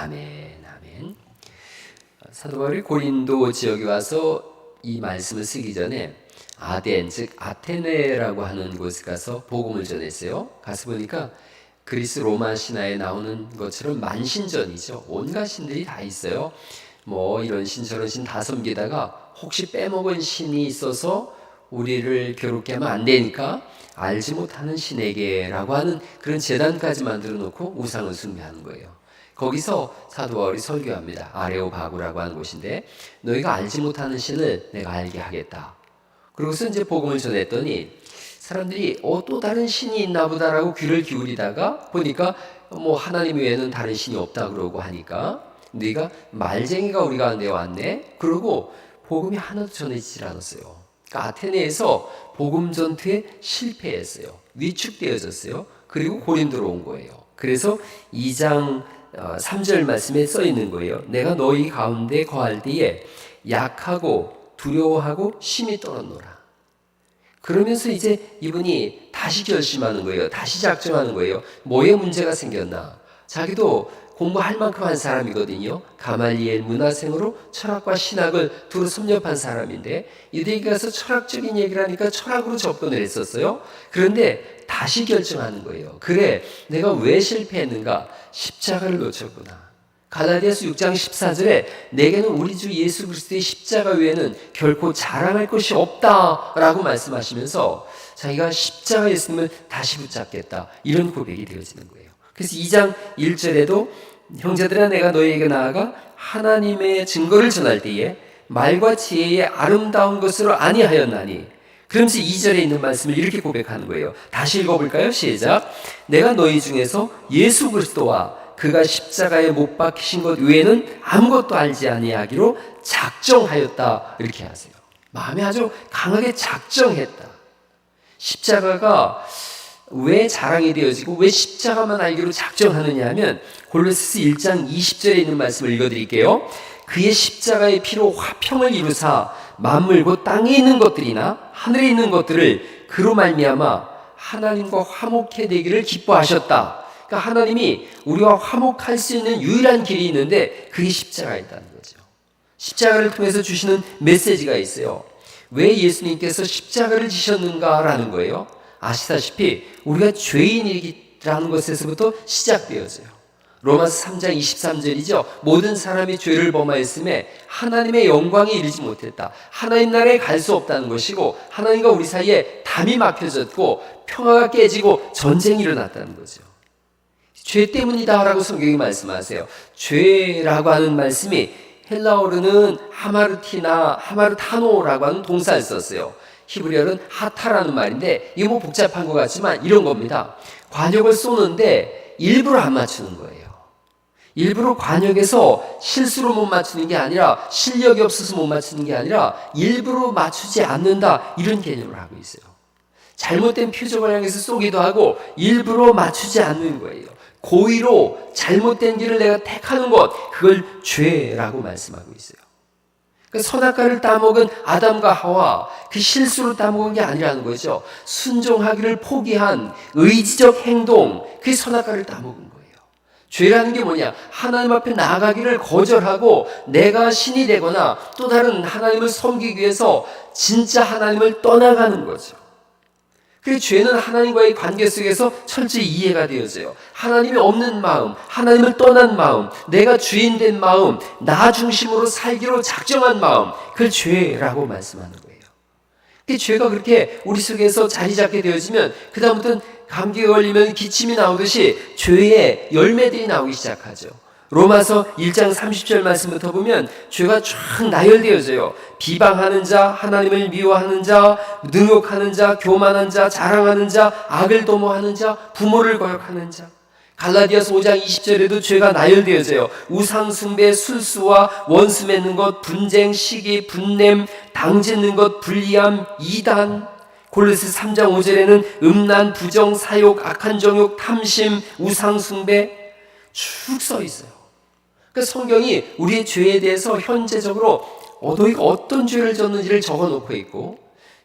아멘, 아멘. 사도 바울이 고린도 지역에 와서 이 말씀을 쓰기 전에 아덴, 즉 아테네라고 하는 곳에 가서 복음을 전했어요. 가서 보니까 그리스 로마 신화에 나오는 것처럼 만신전이죠. 온갖 신들이 다 있어요. 뭐 이런 신 저런 신 다 섬기다가 혹시 빼먹은 신이 있어서 우리를 괴롭게 하면 안 되니까 알지 못하는 신에게라고 하는 그런 제단까지 만들어 놓고 우상을 숭배하는 거예요. 거기서 사도 바울이 설교합니다. 아레오바구라고 하는 곳인데 너희가 알지 못하는 신을 내가 알게 하겠다. 그러고서 이제 복음을 전했더니 사람들이 또 다른 신이 있나 보다라고 귀를 기울이다가 보니까 뭐 하나님 외에는 다른 신이 없다 그러고 하니까 네가 말쟁이가 우리 가운데 왔네. 그러고 복음이 하나도 전해지질 않았어요. 그러니까 아테네에서 복음 전투에 실패했어요. 위축되어졌어요. 그리고 고린도로 온 거예요. 그래서 2장 3절 말씀에 써 있는 거예요. 내가 너희 가운데 거할 때에 약하고 두려워하고 심히 떨었노라. 그러면서 이제 이분이 다시 결심하는 거예요. 다시 작정하는 거예요. 뭐에 문제가 생겼나? 자기도 공부할 만큼 한 사람이거든요. 가말리엘 문화생으로 철학과 신학을 두루 섭렵한 사람인데 유대인에 가서 철학적인 얘기를 하니까 철학으로 접근을 했었어요. 그런데 다시 결정하는 거예요. 그래, 내가 왜 실패했는가? 십자가를 놓쳤구나. 갈라디아서 6장 14절에 내게는 우리 주 예수 그리스도의 십자가 외에는 결코 자랑할 것이 없다라고 말씀하시면서 자기가 십자가 예수님을 다시 붙잡겠다, 이런 고백이 되어지는 거예요. 그래서 2장 1절에도 형제들아 내가 너희에게 나아가 하나님의 증거를 전할 때에 말과 지혜의 아름다운 것으로 아니하였나니, 그러면서 2절에 있는 말씀을 이렇게 고백하는 거예요. 다시 읽어볼까요? 시작. 내가 너희 중에서 예수 그리스도와 그가 십자가에 못 박히신 것 외에는 아무것도 알지 아니하기로 작정하였다, 이렇게 하세요. 마음에 아주 강하게 작정했다. 십자가가 왜 자랑이 되어지고 왜 십자가만 알기로 작정하느냐 하면 골로새서 1장 20절에 있는 말씀을 읽어드릴게요. 그의 십자가의 피로 화평을 이루사 만물 곧 땅에 있는 것들이나 하늘에 있는 것들을 그로 말미암아 하나님과 화목해 되기를 기뻐하셨다. 그러니까 하나님이 우리와 화목할 수 있는 유일한 길이 있는데 그게 십자가였다는 거죠. 십자가를 통해서 주시는 메시지가 있어요. 왜 예수님께서 십자가를 지셨는가라는 거예요. 아시다시피 우리가 죄인이라는 것에서부터 시작되어져요. 로마서 3장 23절이죠. 모든 사람이 죄를 범하였음에 하나님의 영광에 이르지 못했다. 하나님 나라에 갈 수 없다는 것이고 하나님과 우리 사이에 담이 막혀졌고 평화가 깨지고 전쟁이 일어났다는 거죠. 죄 때문이다라고 성경이 말씀하세요. 죄라고 하는 말씀이 헬라어로는 하마르타노라고 하는 동사를 썼어요. 히브리어는 하타라는 말인데 이거 뭐 복잡한 것 같지만 이런 겁니다. 관역을 쏘는데 일부러 안 맞추는 거예요. 일부러 관역에서 실수로 못 맞추는 게 아니라 실력이 없어서 못 맞추는 게 아니라 일부러 맞추지 않는다, 이런 개념을 하고 있어요. 잘못된 표적을 향해서 쏘기도 하고 일부러 맞추지 않는 거예요. 고의로 잘못된 길을 내가 택하는 것, 그걸 죄라고 말씀하고 있어요. 그러니까 선악과를 따먹은 아담과 하와, 그 실수로 따먹은 게 아니라는 거죠. 순종하기를 포기한 의지적 행동, 그게 선악과를 따먹은 거예요. 죄라는 게 뭐냐? 하나님 앞에 나아가기를 거절하고 내가 신이 되거나 또 다른 하나님을 섬기기 위해서 진짜 하나님을 떠나가는 거죠. 그 죄는 하나님과의 관계 속에서 철저히 이해가 되어져요. 하나님이 없는 마음, 하나님을 떠난 마음, 내가 주인 된 마음, 나 중심으로 살기로 작정한 마음, 그걸 죄라고 말씀하는 거예요. 그 죄가 그렇게 우리 속에서 자리 잡게 되어지면 그 다음부터는 감기가 걸리면 기침이 나오듯이 죄의 열매들이 나오기 시작하죠. 로마서 1장 30절 말씀부터 보면 죄가 쫙 나열되어져요. 비방하는 자, 하나님을 미워하는 자, 능욕하는 자, 교만한 자, 자랑하는 자, 악을 도모하는 자, 부모를 거역하는 자. 갈라디아서 5장 20절에도 죄가 나열되어져요. 우상 숭배, 술수와 원수 맺는 것, 분쟁, 시기, 분냄, 당짓는 것, 불리함, 이단. 골로새 3장 5절에는 음란, 부정, 사욕, 악한 정욕, 탐심, 우상 숭배 쭉 써 있어요. 그러니까 성경이 우리의 죄에 대해서 현재적으로 너희가 어떤 죄를 졌는지를 적어놓고 있고,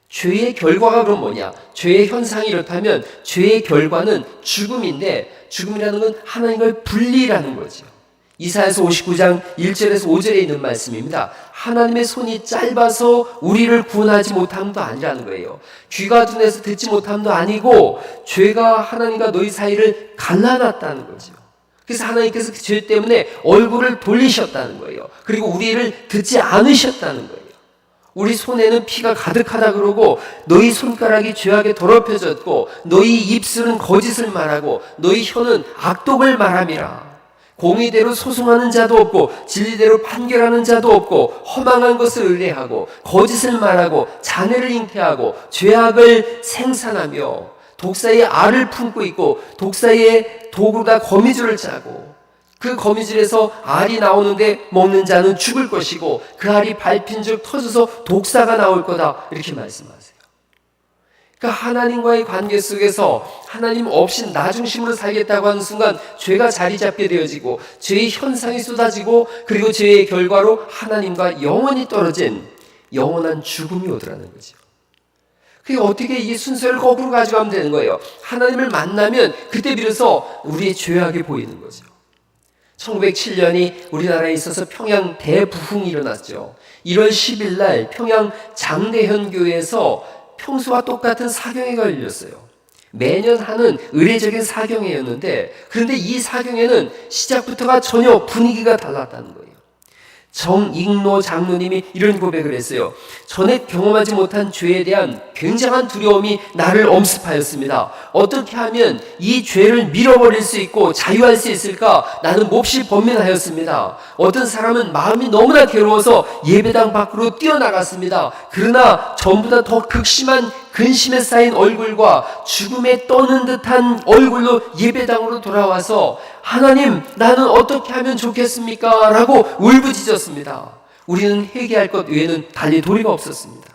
죄의 결과가 그럼 뭐냐? 죄의 현상이 이렇다면 죄의 결과는 죽음인데, 죽음이라는 건 하나님과의 분리라는 거죠. 이사야서 59장 1절에서 5절에 있는 말씀입니다. 하나님의 손이 짧아서 우리를 구원하지 못함도 아니라는 거예요. 귀가 둔해서 듣지 못함도 아니고 죄가 하나님과 너희 사이를 갈라놨다는 거죠. 그래서 하나님께서 그 죄 때문에 얼굴을 돌리셨다는 거예요. 그리고 우리를 듣지 않으셨다는 거예요. 우리 손에는 피가 가득하다 그러고 너희 손가락이 죄악에 더럽혀졌고 너희 입술은 거짓을 말하고 너희 혀는 악독을 말함이라. 공의대로 소송하는 자도 없고 진리대로 판결하는 자도 없고 허망한 것을 의뢰하고 거짓을 말하고 잔해를 잉태하고 죄악을 생산하며 독사의 알을 품고 있고 독사의 도구다 거미줄을 짜고 그 거미줄에서 알이 나오는데 먹는 자는 죽을 것이고 그 알이 밟힌 즉 터져서 독사가 나올 거다 이렇게 말씀하세요. 그러니까 하나님과의 관계 속에서 하나님 없이 나 중심으로 살겠다고 하는 순간 죄가 자리 잡게 되어지고 죄의 현상이 쏟아지고 그리고 죄의 결과로 하나님과 영원히 떨어진 영원한 죽음이 오더라는 거죠. 그게 어떻게 이 순서를 거꾸로 가져가면 되는 거예요. 하나님을 만나면 그때 비로소 우리의 죄악이 보이는 거죠. 1907년이 우리나라에 있어서 평양 대부흥이 일어났죠. 1월 10일 날 평양 장대현교회에서 평소와 똑같은 사경회가 열렸어요. 매년 하는 의례적인 사경회였는데 그런데 이 사경회는 시작부터가 전혀 분위기가 달랐다는 거예요. 정익노 장로님이 이런 고백을 했어요. 전에 경험하지 못한 죄에 대한 굉장한 두려움이 나를 엄습하였습니다. 어떻게 하면 이 죄를 밀어버릴 수 있고 자유할 수 있을까? 나는 몹시 번민하였습니다. 어떤 사람은 마음이 너무나 괴로워서 예배당 밖으로 뛰어나갔습니다. 그러나 전보다 더 극심한 근심에 쌓인 얼굴과 죽음에 떠는 듯한 얼굴로 예배당으로 돌아와서 하나님 나는 어떻게 하면 좋겠습니까? 라고 울부짖었습니다. 우리는 회개할 것 외에는 달리 도리가 없었습니다.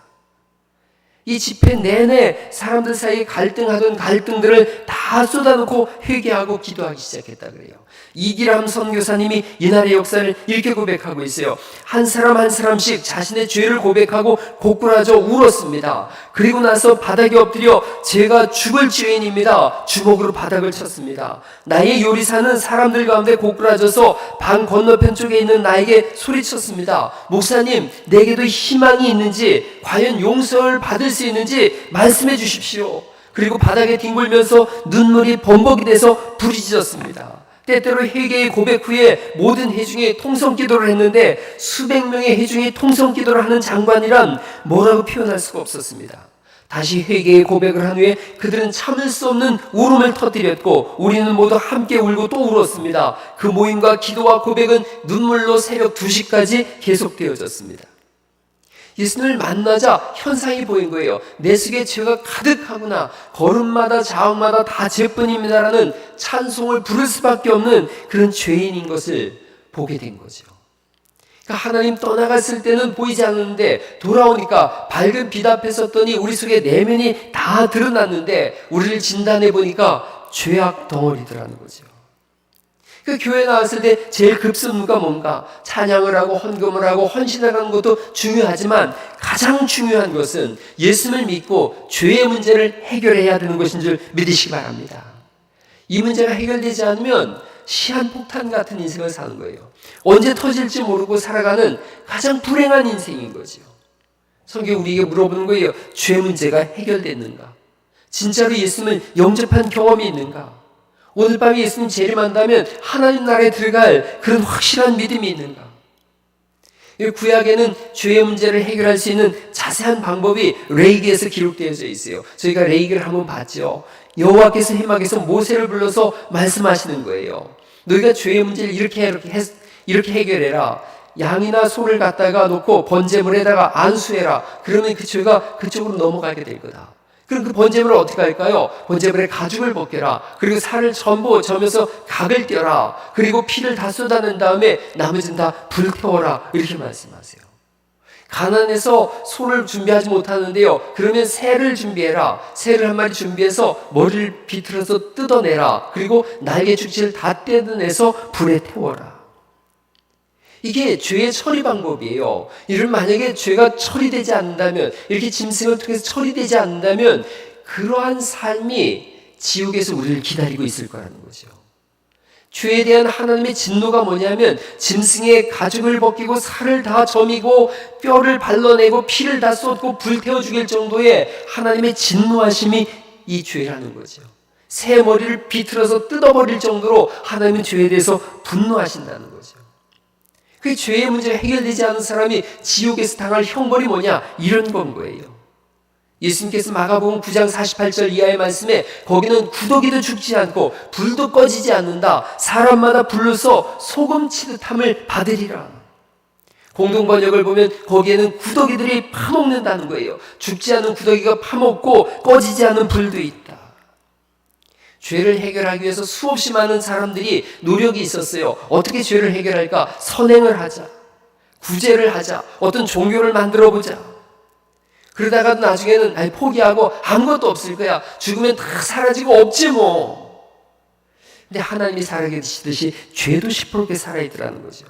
이 집회 내내 사람들 사이에 갈등하던 갈등들을 다 쏟아놓고 회개하고 기도하기 시작했다 그래요. 이기람 선교사님이 이날의 역사를 이렇게 고백하고 있어요. 한 사람 한 사람씩 자신의 죄를 고백하고 고꾸라져 울었습니다. 그리고 나서 바닥에 엎드려 제가 죽을 죄인입니다. 주먹으로 바닥을 쳤습니다. 나의 요리사는 사람들 가운데 고꾸라져서 방 건너편 쪽에 있는 나에게 소리쳤습니다. 목사님, 내게도 희망이 있는지 과연 용서를 받을 수 있는지 말씀해 주십시오. 그리고 바닥에 뒹굴면서 눈물이 범벅이 돼서 부르짖었습니다. 때때로 회개의 고백 후에 모든 회중이 통성기도를 했는데 수백 명의 회중이 통성기도를 하는 장관이란 뭐라고 표현할 수가 없었습니다. 다시 회개의 고백을 한 후에 그들은 참을 수 없는 울음을 터뜨렸고 우리는 모두 함께 울고 또 울었습니다. 그 모임과 기도와 고백은 눈물로 새벽 2시까지 계속되어졌습니다. 예수님을 만나자 현상이 보인 거예요. 내 속에 죄가 가득하구나. 걸음마다 자옥마다 다 죄뿐입니다라는 찬송을 부를 수밖에 없는 그런 죄인인 것을 보게 된 거죠. 그러니까 하나님 떠나갔을 때는 보이지 않는데 돌아오니까 밝은 빛 앞에 섰더니 우리 속에 내면이 다 드러났는데 우리를 진단해 보니까 죄악 덩어리더라는 거죠. 그 교회 나왔을 때 제일 급선무가 뭔가? 찬양을 하고 헌금을 하고 헌신을 하는 것도 중요하지만 가장 중요한 것은 예수를 믿고 죄의 문제를 해결해야 되는 것인 줄 믿으시기 바랍니다. 이 문제가 해결되지 않으면 시한폭탄 같은 인생을 사는 거예요. 언제 터질지 모르고 살아가는 가장 불행한 인생인 거죠. 성경이 우리에게 물어보는 거예요. 죄 문제가 해결됐는가? 진짜로 예수님을 영접한 경험이 있는가? 오늘 밤에 예수님 재림한다면 하나님 나라에 들어갈 그런 확실한 믿음이 있는가? 구약에는 죄의 문제를 해결할 수 있는 자세한 방법이 레위기에서 기록되어져 있어요. 저희가 레위기를 한번 봤죠. 여호와께서 해막에서 모세를 불러서 말씀하시는 거예요. 너희가 죄의 문제를 이렇게 해결해라. 양이나 소를 갖다가 놓고 번제물에다가 안수해라. 그러면 그 죄가 그쪽으로 넘어가게 될 거다. 그럼 그 번제물을 어떻게 할까요? 번제물에 가죽을 벗겨라. 그리고 살을 전부 저면서 각을 떼어라. 그리고 피를 다 쏟아낸 다음에 나머지는 다 불태워라. 이렇게 말씀하세요. 가난해서 소를 준비하지 못하는데요. 그러면 새를 준비해라. 새를 한 마리 준비해서 머리를 비틀어서 뜯어내라. 그리고 날개 축지를 다 떼어내서 불에 태워라. 이게 죄의 처리 방법이에요. 이를 만약에 죄가 처리되지 않는다면, 이렇게 짐승을 통해서 처리되지 않는다면 그러한 삶이 지옥에서 우리를 기다리고 있을 거라는 거죠. 죄에 대한 하나님의 진노가 뭐냐면 짐승의 가죽을 벗기고 살을 다 저미고 뼈를 발라내고 피를 다 쏟고 불태워 죽일 정도의 하나님의 진노하심이 이 죄라는 거죠. 새 머리를 비틀어서 뜯어버릴 정도로 하나님은 죄에 대해서 분노하신다는 거죠. 그 죄의 문제가 해결되지 않은 사람이 지옥에서 당할 형벌이 뭐냐? 이런 건 거예요. 예수님께서 마가복음 9장 48절 이하의 말씀에 거기는 구더기도 죽지 않고 불도 꺼지지 않는다. 사람마다 불로서 소금 치듯함을 받으리라. 공동번역을 보면 거기에는 구더기들이 파먹는다는 거예요. 죽지 않은 구더기가 파먹고 꺼지지 않는 불도 있다. 죄를 해결하기 위해서 수없이 많은 사람들이 노력이 있었어요. 어떻게 죄를 해결할까? 선행을 하자. 구제를 하자. 어떤 종교를 만들어 보자. 그러다가도 나중에는 포기하고 아무것도 없을 거야. 죽으면 다 사라지고 없지 뭐. 근데 하나님이 살아계시듯이 죄도 시퍼렇게 살아있더라는 거죠.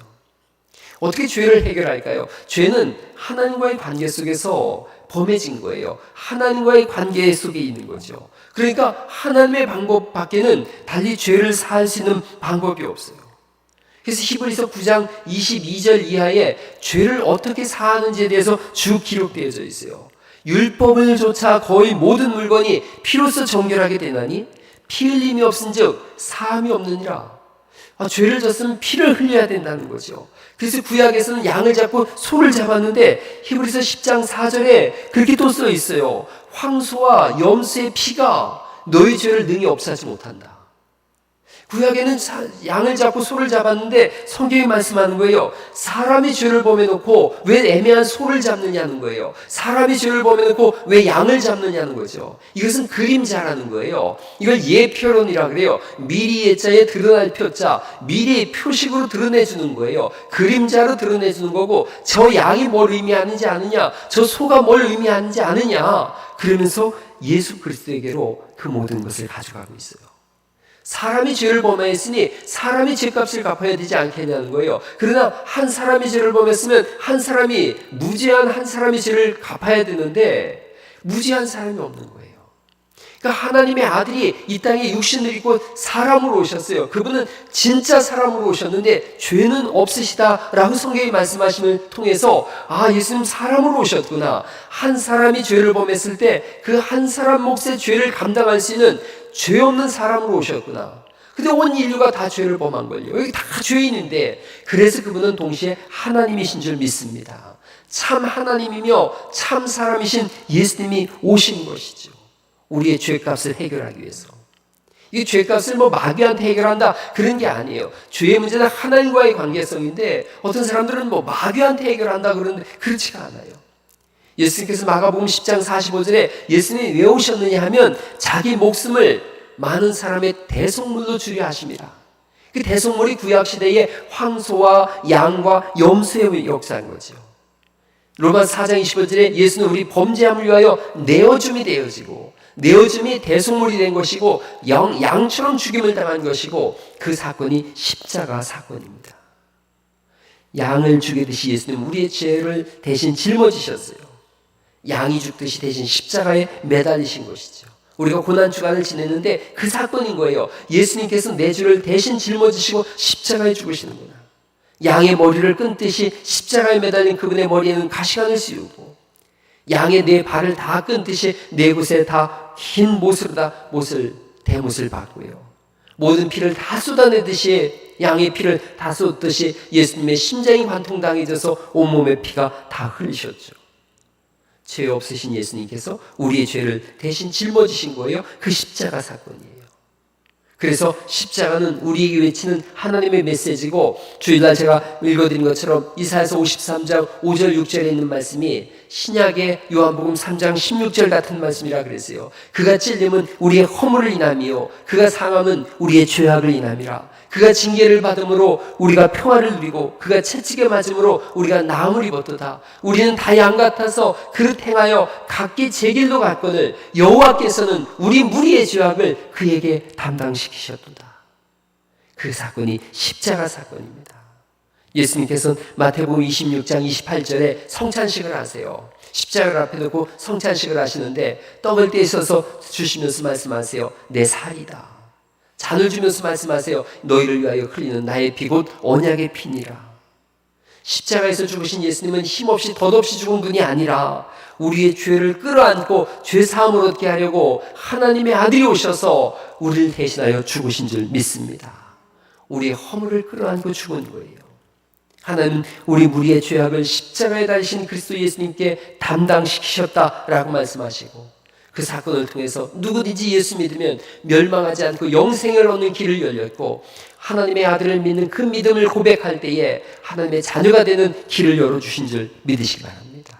어떻게 죄를 해결할까요? 죄는 하나님과의 관계 속에서 범해진 거예요. 하나님과의 관계 속에 있는 거죠. 그러니까 하나님의 방법 밖에는 달리 죄를 사할 수 있는 방법이 없어요. 그래서 히브리서 9장 22절 이하에 죄를 어떻게 사하는지에 대해서 쭉 기록되어져 있어요. 율법을 조차 거의 모든 물건이 피로써 정결하게 되나니 피 흘림이 없은즉 사함이 없느니라. 죄를 졌으면 피를 흘려야 된다는 거죠. 그래서 구약에서는 양을 잡고 소를 잡았는데 히브리서 10장 4절에 그렇게 또 써 있어요. 황소와 염소의 피가 너희 죄를 능히 없애지 못한다. 구약에는 양을 잡고 소를 잡았는데 성경이 말씀하는 거예요. 사람이 죄를 범해놓고 왜 애매한 소를 잡느냐는 거예요. 사람이 죄를 범해놓고 왜 양을 잡느냐는 거죠. 이것은 그림자라는 거예요. 이걸 예표론이라 그래요. 미리 예자에 드러날 표자, 미리 표식으로 드러내주는 거예요. 그림자로 드러내주는 거고 저 양이 뭘 의미하는지 아느냐, 저 소가 뭘 의미하는지 아느냐, 그러면서 예수 그리스도에게로 그 모든 것을 가져가고 있어요. 사람이 죄를 범하였으니 사람이 죄값을 갚아야 되지 않겠냐는 거예요. 그러나 한 사람이 죄를 범했으면 한 사람이, 무죄한 한 사람이 죄를 갚아야 되는데 무죄한 사람이 없는 거예요. 그러니까 하나님의 아들이 이 땅에 육신을 입고 사람으로 오셨어요. 그분은 진짜 사람으로 오셨는데 죄는 없으시다라고 성경이 말씀하심을 통해서 예수님 사람으로 오셨구나. 한 사람이 죄를 범했을 때 그 한 사람 몫의 죄를 감당할 수 있는 죄 없는 사람으로 오셨구나. 근데 온 인류가 다 죄를 범한 걸요. 여기 다 죄인인데 그래서 그분은 동시에 하나님이신 줄 믿습니다. 참 하나님이며 참 사람이신 예수님이 오신 것이죠. 우리의 죄값을 해결하기 위해서. 이 죄값을 마귀한테 해결한다 그런 게 아니에요. 죄의 문제는 하나님과의 관계성인데 어떤 사람들은 마귀한테 해결한다 그러는데 그렇지가 않아요. 예수님께서 마가복음 10장 45절에 예수님이 왜 오셨느냐 하면 자기 목숨을 많은 사람의 대속물로 주려 하십니다. 그 대속물이 구약시대의 황소와 양과 염소의 역사인 거죠. 로마서 4장 25절에 예수는 우리 범죄함을 위하여 내어줌이 되어지고 내어줌이 대속물이 된 것이고 양처럼 죽임을 당한 것이고 그 사건이 십자가 사건입니다. 양을 죽이듯이 예수님은 우리의 죄를 대신 짊어지셨어요. 양이 죽듯이 대신 십자가에 매달리신 것이죠. 우리가 고난주간을 지냈는데 그 사건인 거예요. 예수님께서 내 죄를 대신 짊어지시고 십자가에 죽으시는구나. 양의 머리를 끊듯이 십자가에 매달린 그분의 머리에는 가시관을 씌우고 양의 네 발을 다 끊듯이 네 곳에 다 흰 못을 대못을 받고요. 모든 피를 다 쏟아내듯이 양의 피를 다 쏟듯이 예수님의 심장이 관통당해져서 온몸의 피가 다 흘리셨죠. 죄 없으신 예수님께서 우리의 죄를 대신 짊어지신 거예요. 그 십자가 사건이에요. 그래서 십자가는 우리에게 외치는 하나님의 메시지고 주일날 제가 읽어드린 것처럼 이사야서 53장 5절 6절에 있는 말씀이 신약의 요한복음 3장 16절 같은 말씀이라 그랬어요. 그가 찔림은 우리의 허물을 인함이요 그가 상함은 우리의 죄악을 인함이라. 그가 징계를 받음으로 우리가 평화를 누리고 그가 채찍에 맞음으로 우리가 나음을 입었도다. 우리는 다 양 같아서 그릇 행하여 각기 제 길로 갔거늘 여호와께서는 우리 무리의 죄악을 그에게 담당시키셨도다. 그 사건이 십자가 사건입니다. 예수님께서는 마태복음 26장 28절에 성찬식을 하세요. 십자가를 앞에 두고 성찬식을 하시는데 떡을 떼셔서 주시면서 말씀하세요. 내 살이다. 잔을 주면서 말씀하세요. 너희를 위하여 흘리는 나의 피 곧 언약의 피니라. 십자가에서 죽으신 예수님은 힘없이 덧없이 죽은 분이 아니라 우리의 죄를 끌어안고 죄 사함을 얻게 하려고 하나님의 아들이 오셔서 우리를 대신하여 죽으신 줄 믿습니다. 우리의 허물을 끌어안고 죽은 거예요. 하나님은 우리 무리의 죄악을 십자가에 달리신 그리스도 예수님께 담당시키셨다라고 말씀하시고, 그 사건을 통해서 누구든지 예수 믿으면 멸망하지 않고 영생을 얻는 길을 열렸고, 하나님의 아들을 믿는 그 믿음을 고백할 때에 하나님의 자녀가 되는 길을 열어주신 줄 믿으시기 바랍니다.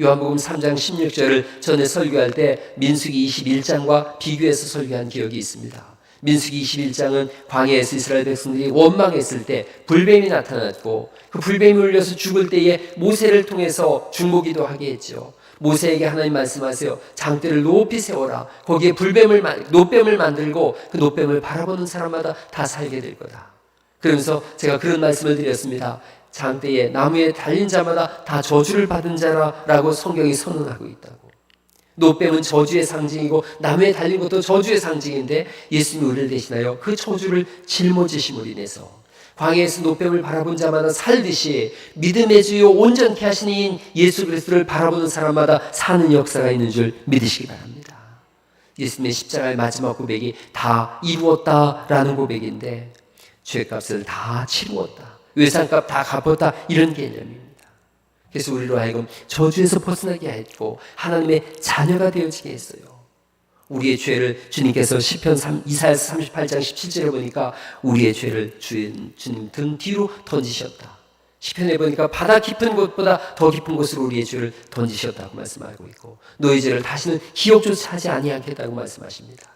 요한복음 3장 16절을 전에 설교할 때 민수기 21장과 비교해서 설교한 기억이 있습니다. 민수기 21장은 광야에서 이스라엘 백성들이 원망했을 때 불뱀이 나타났고, 그 불뱀이 울려서 죽을 때에 모세를 통해서 중보기도 하게 했죠. 모세에게 하나님 말씀하세요. 장대를 높이 세워라. 거기에 노뱀을 만들고 그 노뱀을 바라보는 사람마다 다 살게 될 거다. 그러면서 제가 그런 말씀을 드렸습니다. 장대에 나무에 달린 자마다 다 저주를 받은 자라라고 성경이 선언하고 있다고. 노뱀은 저주의 상징이고 나무에 달린 것도 저주의 상징인데, 예수님이 우리를 대신하여 그 저주를 짊어지심으로 인해서 광야에서 노뱀을 바라본 자마다 살듯이 믿음의 주요 온전케 하신 이인 예수 그리스도를 바라보는 사람마다 사는 역사가 있는 줄 믿으시기 바랍니다. 예수님의 십자가의 마지막 고백이 다 이루었다라는 고백인데, 죄값을 다 치루었다, 외상값 다 갚았다, 이런 개념입니다. 그래서 우리로 하여금 저주에서 벗어나게 했고 하나님의 자녀가 되어지게 했어요. 우리의 죄를 주님께서 시편 이사야서 38장 17절에 보니까 우리의 죄를 주님 등 뒤로 던지셨다. 시편에 보니까 바다 깊은 곳보다 더 깊은 곳으로 우리의 죄를 던지셨다고 말씀하고 있고, 너희 죄를 다시는 기억조차 하지 아니하겠다고 말씀하십니다.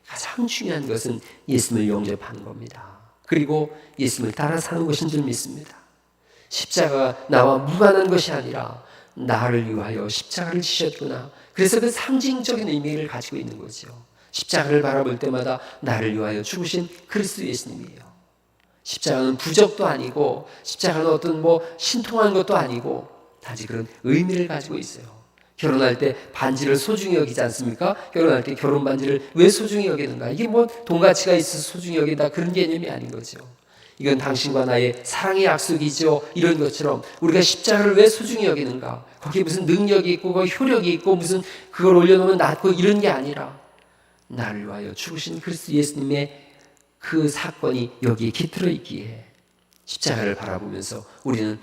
가장 중요한 것은 예수님을 영접하는 겁니다. 그리고 예수님을 따라 사는 것인 줄 믿습니다. 십자가가 나와 무관한 것이 아니라 나를 위하여 십자가를 지셨구나. 그래서 그 상징적인 의미를 가지고 있는 거죠. 십자가를 바라볼 때마다 나를 위하여 죽으신 그리스도 예수님이에요. 십자가는 부적도 아니고, 십자가는 어떤 신통한 것도 아니고, 단지 그런 의미를 가지고 있어요. 결혼할 때 반지를 소중히 여기지 않습니까? 결혼할 때 결혼 반지를 왜 소중히 여기는가? 이게 돈 가치가 있어서 소중히 여긴다, 그런 개념이 아닌 거죠. 이건 당신과 나의 사랑의 약속이죠. 이런 것처럼 우리가 십자가를 왜 소중히 여기는가? 거기에 무슨 능력이 있고 거기 효력이 있고 무슨 그걸 올려놓으면 낫고 이런 게 아니라, 나를 위하여 죽으신 그리스도 예수님의 그 사건이 여기에 깃들어 있기에 십자가를 바라보면서 우리는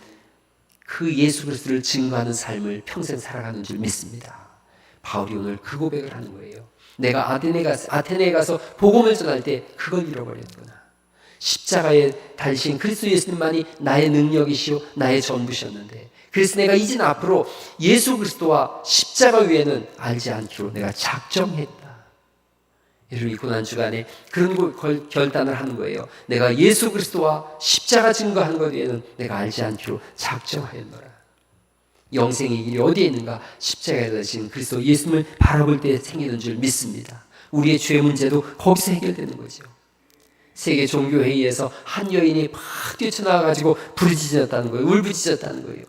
그 예수 그리스도를 증거하는 삶을 평생 살아가는 줄 믿습니다. 바울이 오늘 그 고백을 하는 거예요. 내가 아테네에 가서 복음을 전할 때 그걸 잃어버렸구나. 십자가에 달리신 그리스도 예수님만이 나의 능력이시오, 나의 전부셨는데, 그래서 내가 이젠 앞으로 예수 그리스도와 십자가 외에는 알지 않기로 내가 작정했다. 여러분, 이 고난 주간에 그런 결단을 하는 거예요. 내가 예수 그리스도와 십자가 증거하는 것 외에는 내가 알지 않기로 작정하였노라. 영생의 길이 어디에 있는가? 십자가에 달리신 그리스도 예수님을 바라볼 때 생기는 줄 믿습니다. 우리의 죄 문제도 거기서 해결되는 거죠. 세계 종교회의에서 한 여인이 막 뛰쳐나와가지고 부르짖었다는 거예요. 울부짖었다는 거예요.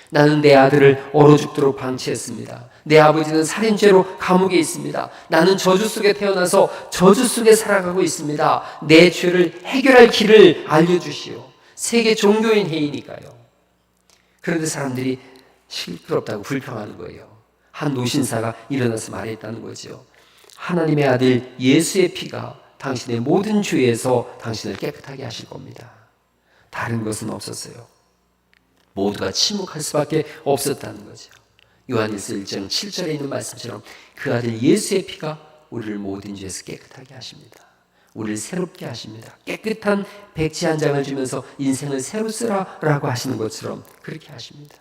나는 내 아들을 얼어 죽도록 방치했습니다. 내 아버지는 살인죄로 감옥에 있습니다. 나는 저주 속에 태어나서 저주 속에 살아가고 있습니다. 내 죄를 해결할 길을 알려주시오. 세계 종교인 회의니까요. 그런데 사람들이 시끄럽다고 불평하는 거예요. 한 노신사가 일어나서 말했다는 거죠. 하나님의 아들 예수의 피가 당신의 모든 죄에서 당신을 깨끗하게 하실 겁니다. 다른 것은 없었어요. 모두가 침묵할 수밖에 없었다는 거죠. 요한일서 1장 7절에 있는 말씀처럼 그 아들 예수의 피가 우리를 모든 죄에서 깨끗하게 하십니다. 우리를 새롭게 하십니다. 깨끗한 백지 한 장을 주면서 인생을 새로 쓰라라고 하시는 것처럼 그렇게 하십니다.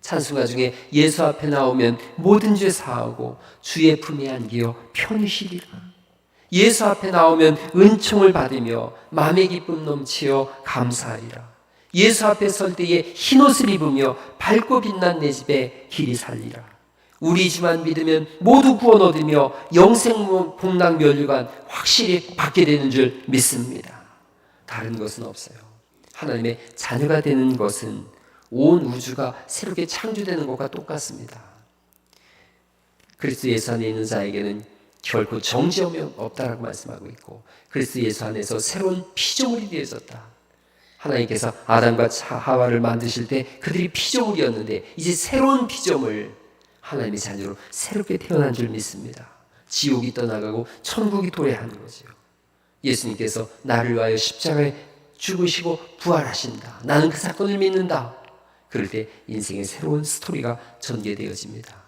찬송가 중에 예수 앞에 나오면 모든 죄 사하고 주의 품에 안기어 편히 쉬리라. 예수 앞에 나오면 은총을 받으며 마음의 기쁨 넘치어 감사하리라. 예수 앞에 설 때에 흰옷을 입으며 밝고 빛난 내 집에 길이 살리라. 우리 주만 믿으면 모두 구원 얻으며 영생 복락 면류관 확실히 받게 되는 줄 믿습니다. 다른 것은 없어요. 하나님의 자녀가 되는 것은 온 우주가 새롭게 창조되는 것과 똑같습니다. 그리스도 예수 안에 있는 자에게는 결코 정죄함이 없다라고 말씀하고 있고, 그리스도 예수 안에서 새로운 피조물이 되어졌다. 하나님께서 아담과 하와를 만드실 때 그들이 피조물이었는데 이제 새로운 피조물, 하나님의 자녀로 새롭게 태어난 줄 믿습니다. 지옥이 떠나가고 천국이 도래하는 거죠. 예수님께서 나를 위하여 십자가에 죽으시고 부활하신다. 나는 그 사건을 믿는다. 그럴 때 인생의 새로운 스토리가 전개되어집니다.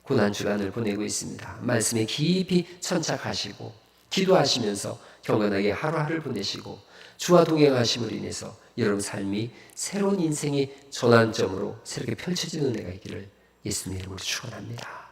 고난주간을 보내고 있습니다. 말씀에 깊이 천착하시고 기도하시면서 경건하게 하루하루를 보내시고 주와 동행하심으로 인해서 여러분 삶이 새로운 인생의 전환점으로 새롭게 펼쳐지는 은혜가 있기를 예수님 이름으로 축원합니다.